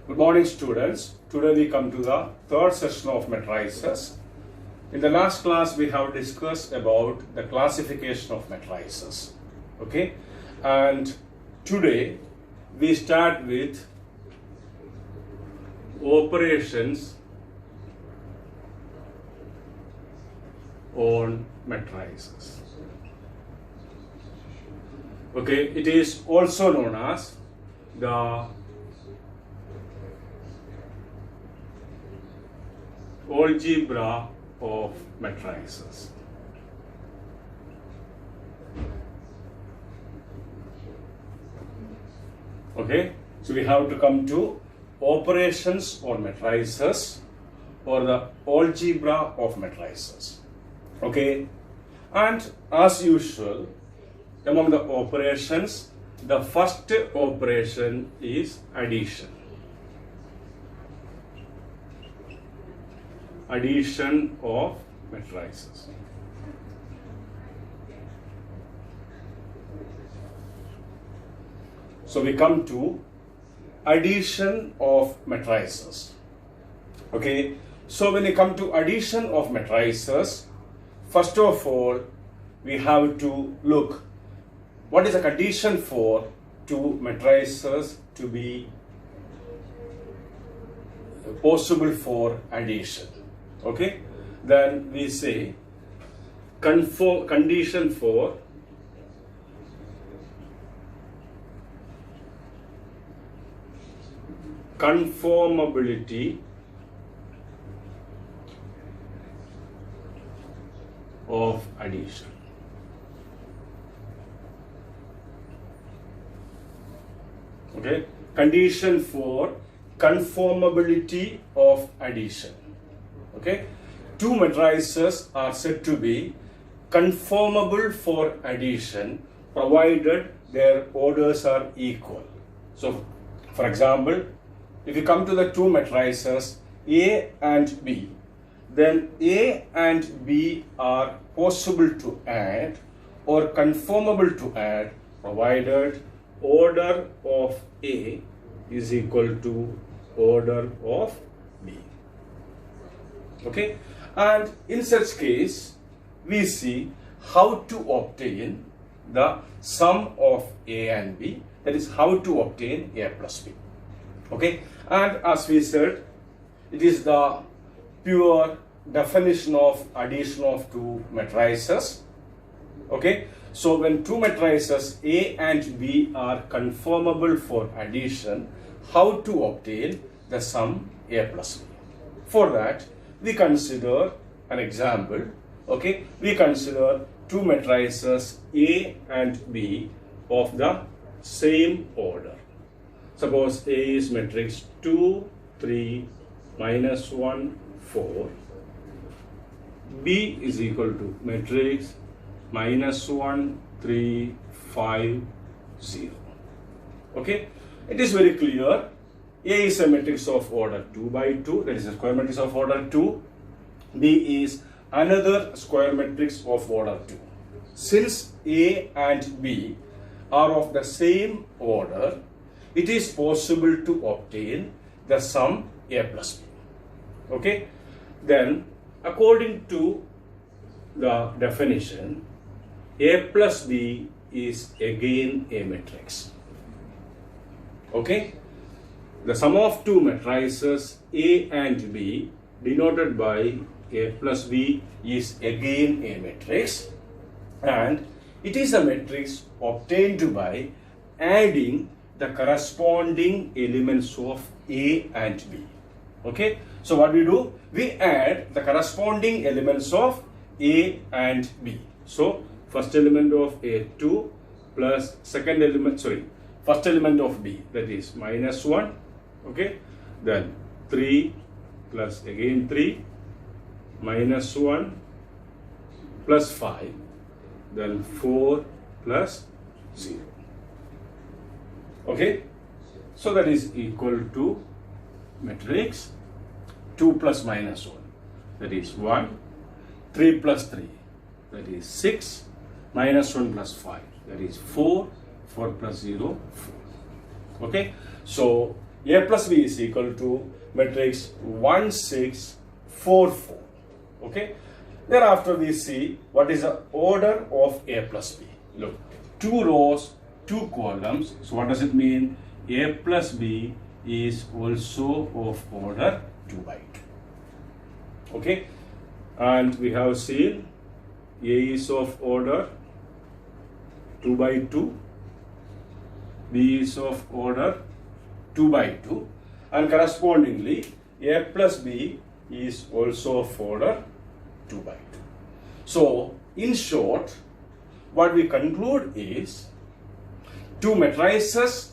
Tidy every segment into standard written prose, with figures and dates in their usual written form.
Good morning, students. Today we come to the third session of matrices. In the last class we have discussed about the classification of matrices. Okay, and today we start with operations on matrices. Okay, it is also known as the algebra of matrices. Okay, so we have to come to operations on matrices or the algebra of matrices. Okay, and as usual, among the operations, the first operation is addition. Addition of matrices. So we come to addition of matrices. Okay, so when we come to addition of matrices, first of all, we have to look what is a condition for two matrices to be possible for addition. Okay, then we say condition for conformability of addition. Okay, condition for conformability of addition. Okay, two matrices are said to be conformable for addition provided their orders are equal. So, for example, if you come to the two matrices A and B, then A and B are possible to add or conformable to add provided order of A is equal to order of B. Okay, and in such case we see how to obtain the sum of A and B, that is how to obtain A plus B. Okay, and as we said, it is the pure definition of addition of two matrices. Okay, so when two matrices A and B are conformable for addition, how to obtain the sum A plus B? For that, we consider an example. Okay, we consider two matrices A and B of the same order. Suppose A is matrix 2, 3, minus 1, 4. B is equal to matrix minus 1, 3, 5, 0. Okay, it is very clear. A is a matrix of order 2 by 2, that is a square matrix of order 2. B is another square matrix of order 2. Since A and B are of the same order, it is possible to obtain the sum A plus B. Okay, then according to the definition, A plus B is again a matrix. Okay, the sum of two matrices A and B denoted by A plus B is again a matrix, and it is a matrix obtained by adding the corresponding elements of A and B. Okay, so what we do? We add the corresponding elements of A and B. So first element of A2 plus first element of B, that is minus 1. Okay, then 3 plus again 3, minus 1 plus 5, then 4 plus 0. Okay, so that is equal to matrix 2 plus minus 1, that is 1, 3 plus 3, that is 6, minus 1 plus 5, that is 4, 4 plus 0, 4. Okay, so A plus B is equal to matrix 1, 6, 4, 4. Okay. Thereafter we see what is the order of A plus B. Look, 2 rows, 2 columns. So what does it mean? A plus B is also of order 2 by 2. Okay. And we have seen A is of order 2 by 2. B is of order 2 by 2. And correspondingly, A plus B is also of order 2 by 2. So, in short, what we conclude is 2 matrices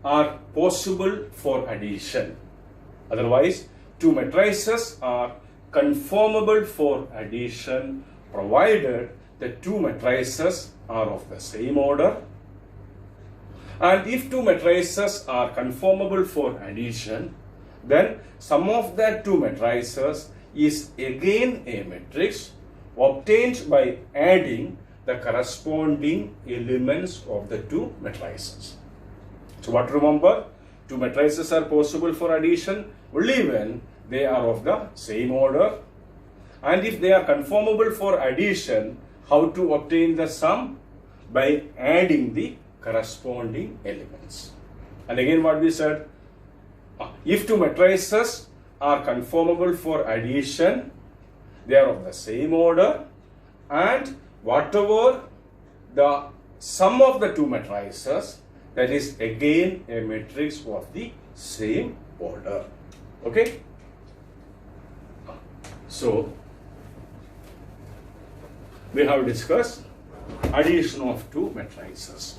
are possible for addition. Otherwise, 2 matrices are conformable for addition provided the 2 matrices are of the same order. And if 2 matrices are conformable for addition, then sum of the 2 matrices is again a matrix obtained by adding the corresponding elements of the 2 matrices. So what to remember? 2 matrices are possible for addition only when they are of the same order. And if they are conformable for addition, how to obtain the sum? By adding the corresponding elements. And again what we said, if 2 matrices are conformable for addition, they are of the same order, and whatever the sum of the 2 matrices, that is again a matrix of the same order. Okay. So we have discussed addition of 2 matrices.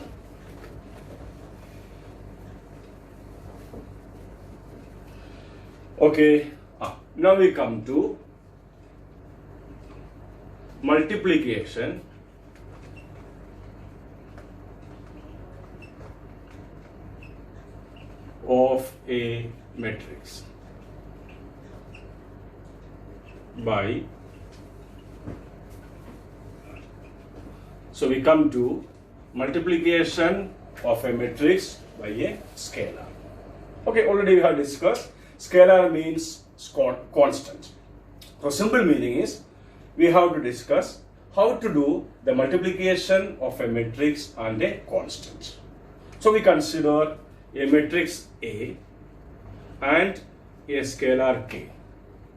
Okay, now we come to multiplication of a matrix by, so we come to multiplication of a matrix by a scalar. Okay, already we have discussed scalar means constant. So simple meaning is we have to discuss how to do the multiplication of a matrix and a constant. So we consider a matrix A and a scalar K.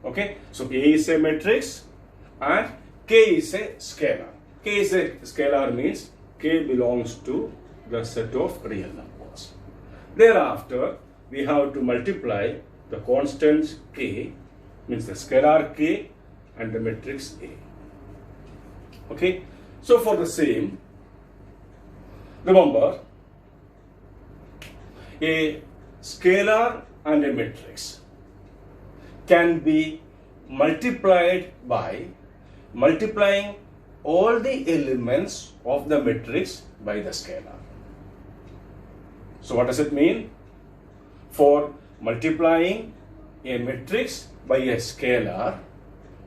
Okay, so A is a matrix and K is a scalar. K is a scalar means K belongs to the set of real numbers. Thereafter, we have to multiply the constant K, means the scalar K, and the matrix A. Okay, so for the same, remember, a scalar and a matrix can be multiplied by multiplying all the elements of the matrix by the scalar. So what does it mean? For multiplying a matrix by a scalar,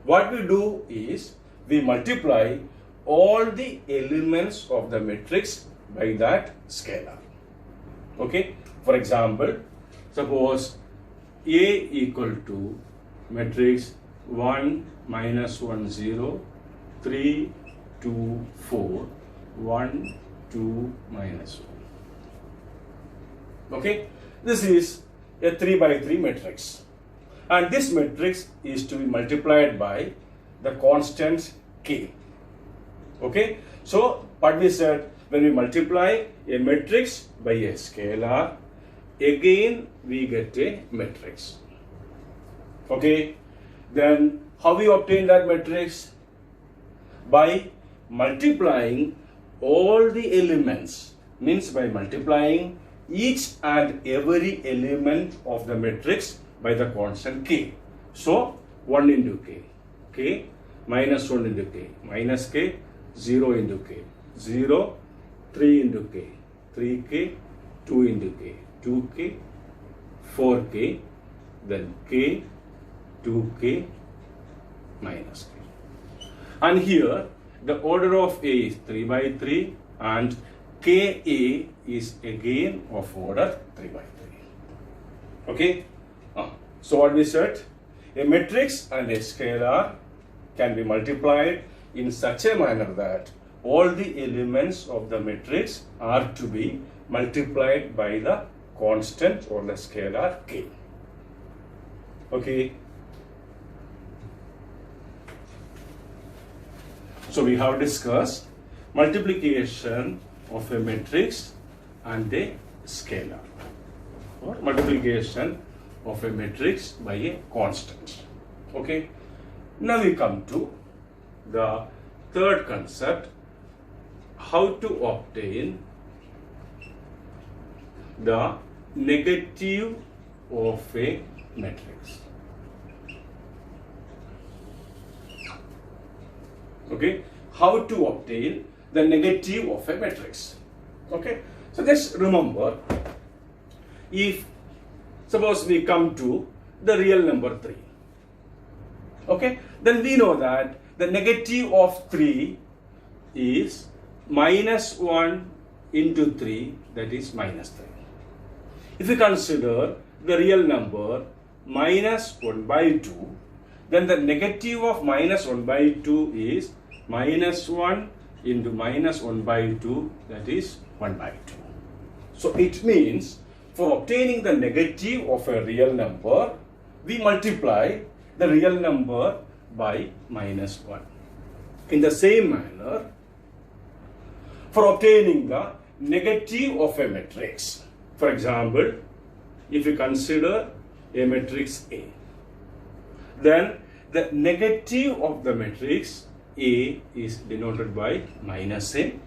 what we do is we multiply all the elements of the matrix by that scalar. Okay, for example, suppose A equal to matrix 1, minus 1, 0, 3, 2, 4, 1, 2, minus 1. Okay, this is a 3 by 3 matrix, and this matrix is to be multiplied by the constant K. Okay, so what we said, when we multiply a matrix by a scalar, again we get a matrix. Okay, then how we obtain that matrix? By multiplying all the elements, means by multiplying each and every element of the matrix by the constant K. So 1 into K, K minus 1 into K, minus K, 0 into K, 0, 3 into K, 3K, 2 into K, 2K, 4K, then K, 2K, minus K. And here the order of A is 3 by 3 and Ka is again of order 3 by 3. Okay. So what we said, a matrix and a scalar can be multiplied in such a manner that all the elements of the matrix are to be multiplied by the constant or the scalar k. Okay. So we have discussed multiplication of a matrix and a scalar, or multiplication of a matrix by a constant. Okay. Now we come to the third concept, how to obtain the negative of a matrix. Okay, how to obtain the negative of a matrix. Okay, so just remember, if suppose we come to the real number 3, okay, then we know that the negative of 3 is minus 1 into 3, that is minus 3. If you consider the real number minus 1 by 2, then the negative of minus 1 by 2 is minus 1 into minus 1 by 2, that is 1 by 2. So it means for obtaining the negative of a real number, we multiply the real number by minus 1. In the same manner, for obtaining the negative of a matrix, for example, if you consider a matrix A, then the negative of the matrix A is denoted by minus A,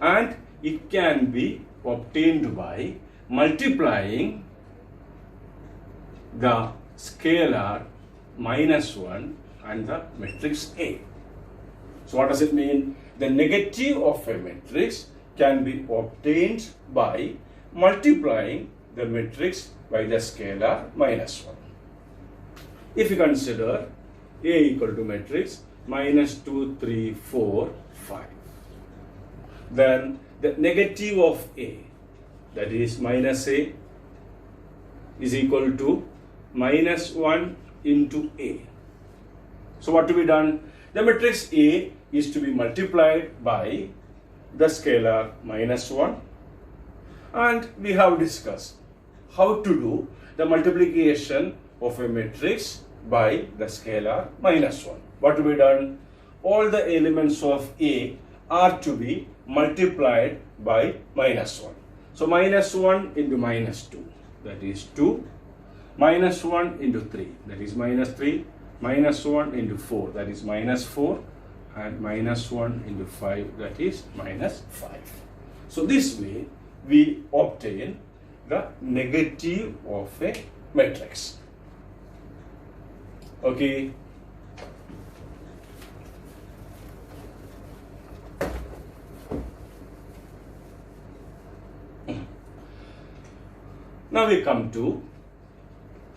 and it can be obtained by multiplying the scalar minus 1 and the matrix A. So what does it mean? The negative of a matrix can be obtained by multiplying the matrix by the scalar minus 1. If you consider A equal to matrix minus 2, 3, 4, 5, then the negative of A, that is minus A, is equal to minus 1 into A. So what to be done? The matrix A is to be multiplied by the scalar minus 1, and we have discussed how to do the multiplication of a matrix by the scalar minus 1. What to be done? All the elements of A are to be multiplied by minus 1. So minus 1 into minus 2, that is 2. Minus 1 into 3, that is minus 3. Minus 1 into 4, that is minus 4. And minus 1 into 5, that is minus 5. So this way we obtain the negative of a matrix. Okay. Now we come to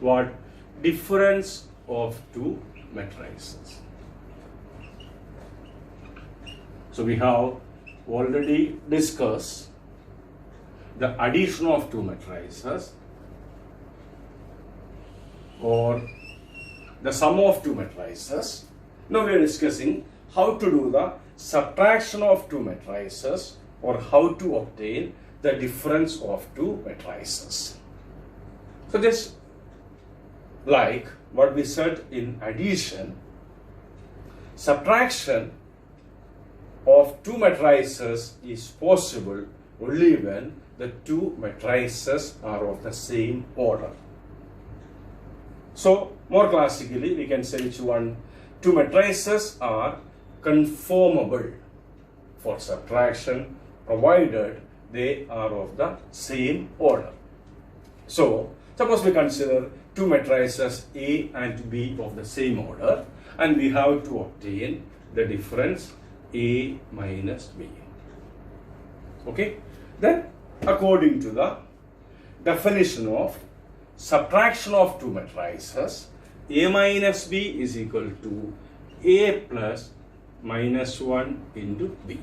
what? Difference of two matrices. So we have already discussed the addition of two matrices or the sum of two matrices. Now we are discussing how to do the subtraction of two matrices or how to obtain the difference of two matrices. So just like what we said in addition, subtraction of two matrices is possible only when the two matrices are of the same order. So more classically we can say which one? Two matrices are conformable for subtraction provided they are of the same order. So suppose we consider two matrices A and B of the same order, and we have to obtain the difference A minus B. Okay, then according to the definition of subtraction of two matrices, A minus B is equal to A plus minus 1 into B.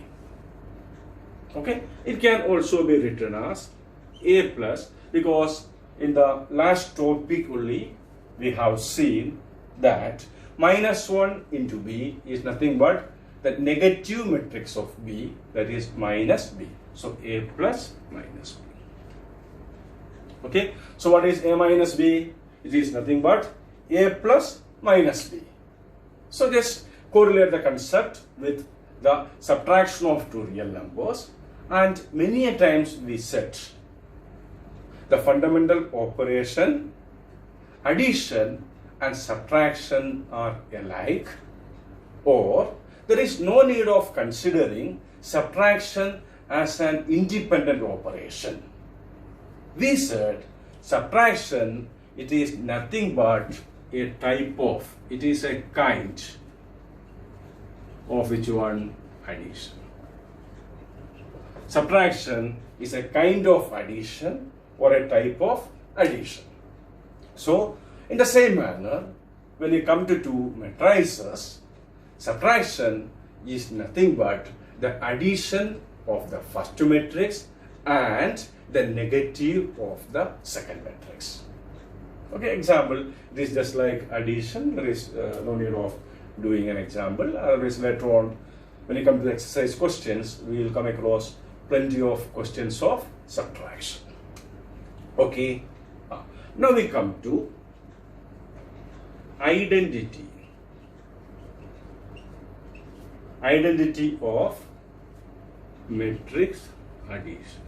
Okay, it can also be written as A plus, because in the last topic only, we have seen that minus 1 into b is nothing but the negative matrix of b, that is minus b. So a plus minus b. Okay, so what is a minus b? It is nothing but a plus minus b. So just correlate the concept with the subtraction of two real numbers, and many a times we said the fundamental operation addition and subtraction are alike, or there is no need of considering subtraction as an independent operation. We said subtraction, it is nothing but a type of, it is a kind of which one? Addition. Subtraction is a kind of addition or a type of addition. So, in the same manner, when you come to two matrices, subtraction is nothing but the addition of the first matrix and the negative of the second matrix. Okay, example, this is just like addition. There is no need of doing an example. Otherwise, later on, when you come to the exercise questions, we will come across plenty of questions of subtraction. Okay, now we come to identity. Identity of matrix addition.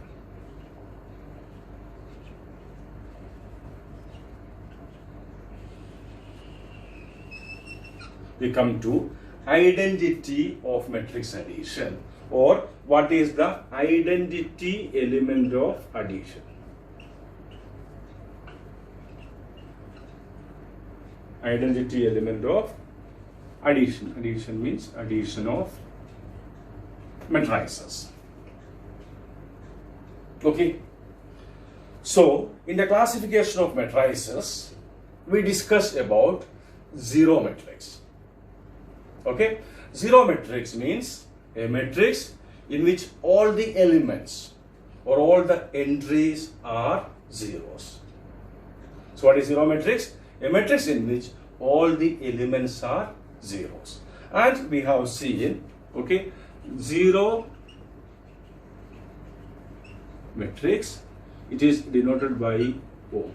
We come to identity of matrix addition, or what is the identity element of addition. Identity element of addition. Addition means addition of matrices. Okay. So, in the classification of matrices, we discussed about zero matrix. Okay. Zero matrix means a matrix in which all the elements or all the entries are zeros. So, what is zero matrix? A matrix in which all the elements are zeros. And we have seen, okay, zero matrix, it is denoted by O.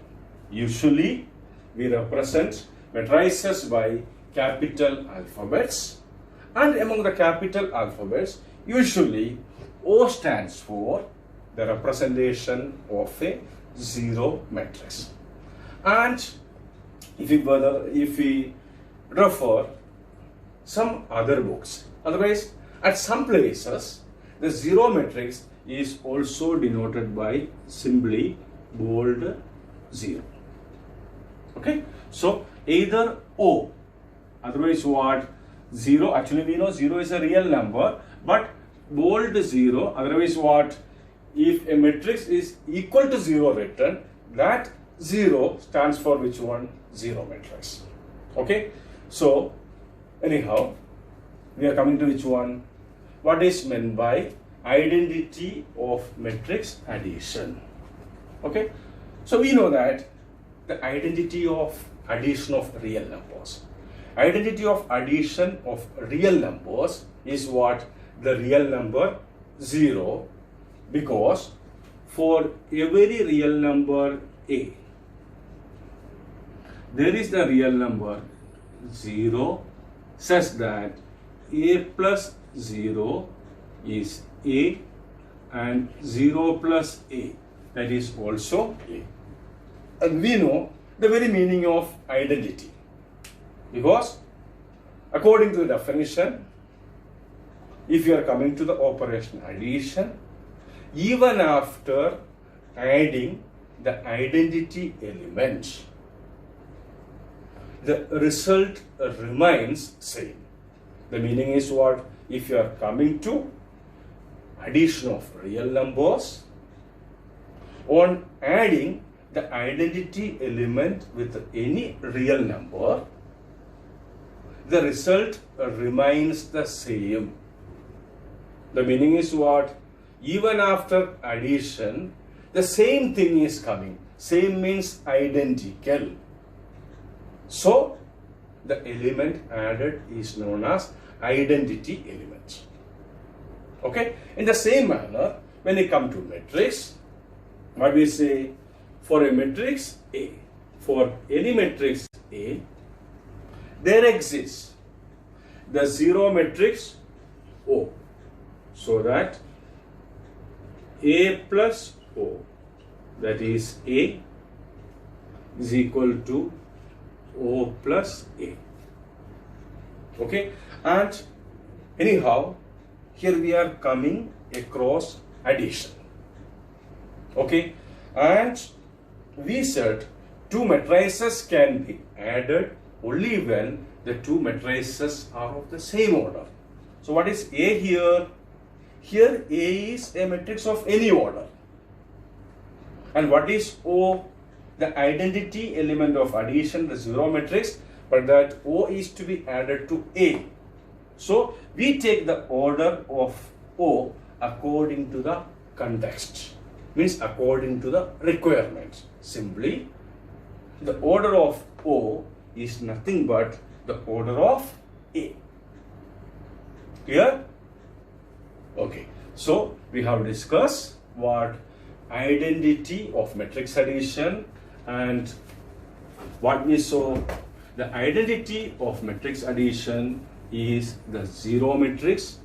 Usually, we represent matrices by capital alphabets, and among the capital alphabets, usually O stands for the representation of a zero matrix. And if we refer some other books, otherwise at some places the zero matrix is also denoted by simply bold 0. Okay, so either O, otherwise what? 0, actually we know 0 is a real number, but bold 0, otherwise what? If a matrix is equal to 0 written, that 0 stands for which one? Zero matrix. Okay, so anyhow, we are coming to which one? What is meant by identity of matrix addition? Okay, so we know that the identity of addition of real numbers. Identity of addition of real numbers is what? The real number 0, because for every real number A, there is the real number 0 such that A plus 0 is A and 0 plus A, that is also A. And we know the very meaning of identity, because according to the definition, if you are coming to the operation addition, even after adding the identity element, the result remains same. The meaning is what? If you are coming to addition of real numbers, on adding the identity element with any real number, the result remains the same. The meaning is what? Even after addition, the same thing is coming. Same means identical. So the element added is known as identity element. Okay. In the same manner, when you come to matrix, what we say, for a matrix A, for any matrix A, there exists the zero matrix O, so that A plus O, that is A, is equal to O plus A. Okay, and anyhow, here we are coming across addition. Okay, and we said two matrices can be added only when the two matrices are of the same order. So what is A here? Here A is a matrix of any order. And what is O? The identity element of addition, the zero matrix, but that O is to be added to A. So we take the order of O according to the context, means according to the requirements. Simply, the order of O is nothing but the order of A. Clear? Okay. So we have discussed what identity of matrix addition, and what we saw, the identity of matrix addition is the zero matrix,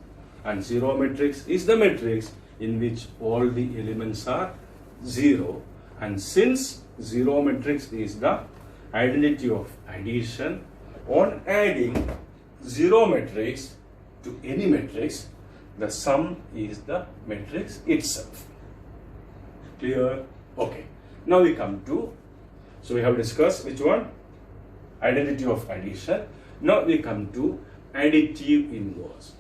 and zero matrix is the matrix in which all the elements are zero. And since zero matrix is the identity of addition, on adding zero matrix to any matrix, the sum is the matrix itself. Clear? Okay. Now we come to, so we have discussed which one? Identity of addition. Now we come to additive inverse.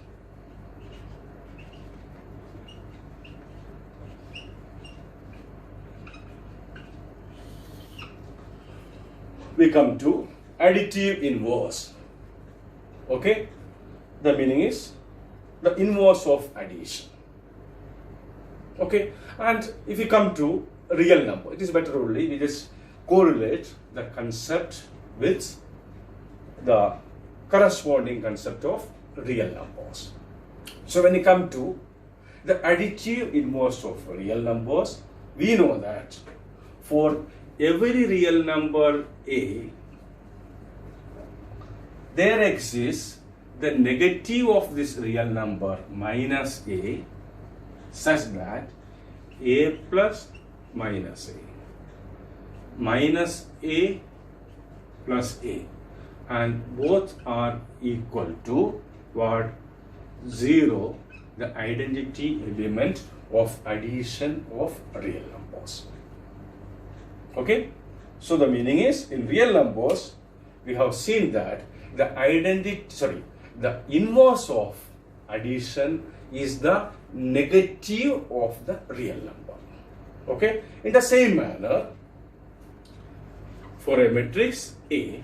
We come to additive inverse. Okay, the meaning is the inverse of addition. Okay, and if you come to real number, it is better only we just correlate the concept with the corresponding concept of real numbers. So when you come to the additive inverse of real numbers, we know that for every real number A, there exists the negative of this real number minus A, such that A plus minus A, minus A plus A, and both are equal to what? 0, the identity element of addition of real numbers. Okay, so the meaning is, in real numbers we have seen that the inverse of addition is the negative of the real number. Okay, in the same manner, for a matrix A,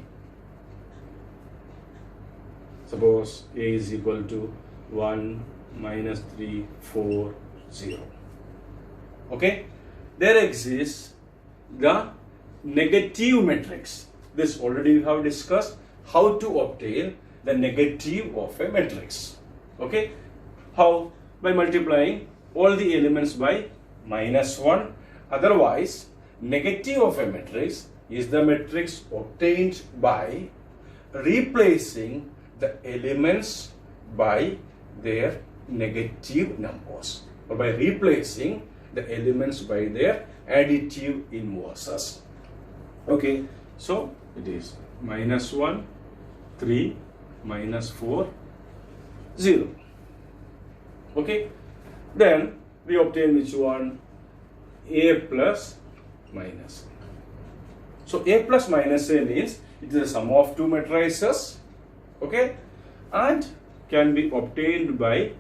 suppose A is equal to 1, minus 3, 4, 0. Okay, there exists the negative matrix. This already we have discussed how to obtain the negative of a matrix. Okay, how? By multiplying all the elements by minus 1. Otherwise, negative of a matrix is the matrix obtained by replacing the elements by their negative numbers, or by replacing the elements by their additive inverses. Okay, so it is minus 1, 3, minus 4, 0. Okay, then we obtain which one? A plus minus A. So A plus minus A means it is the sum of two matrices. Okay, and can be obtained by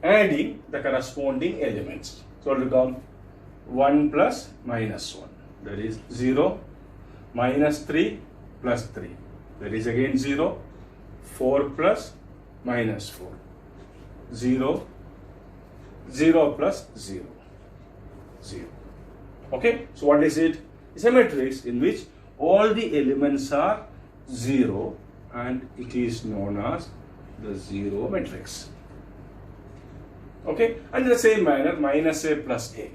adding the corresponding elements. So it will become 1 plus minus 1, that is 0, minus 3 plus 3, that is again 0, 4 plus minus 4, 0, 0 plus 0, 0. Okay, so what is it? is a matrix in which all the elements are 0 and it is known as the zero matrix. Okay, and in the same manner, minus a plus a,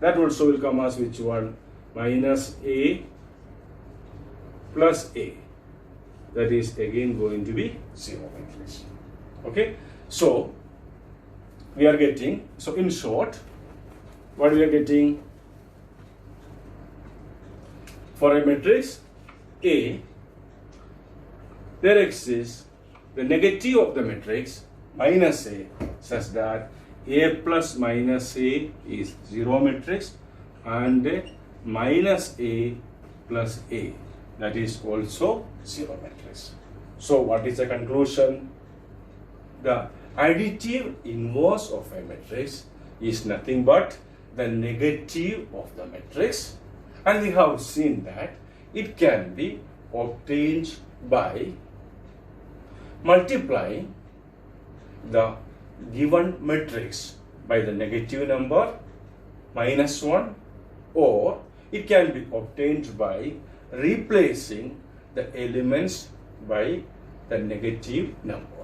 that also will come as which one? Minus a plus a, that is again going to be zero matrix. Okay, so we are getting, so in short, what we are getting? For a matrix A, there exists the negative of the matrix minus A, such that A plus minus A is zero matrix, and minus A plus A, that is also zero matrix. So what is the conclusion? The additive inverse of a matrix is nothing but the negative of the matrix, and we have seen that it can be obtained by multiplying the given matrix by the negative number minus 1, or it can be obtained by replacing the elements by the negative number.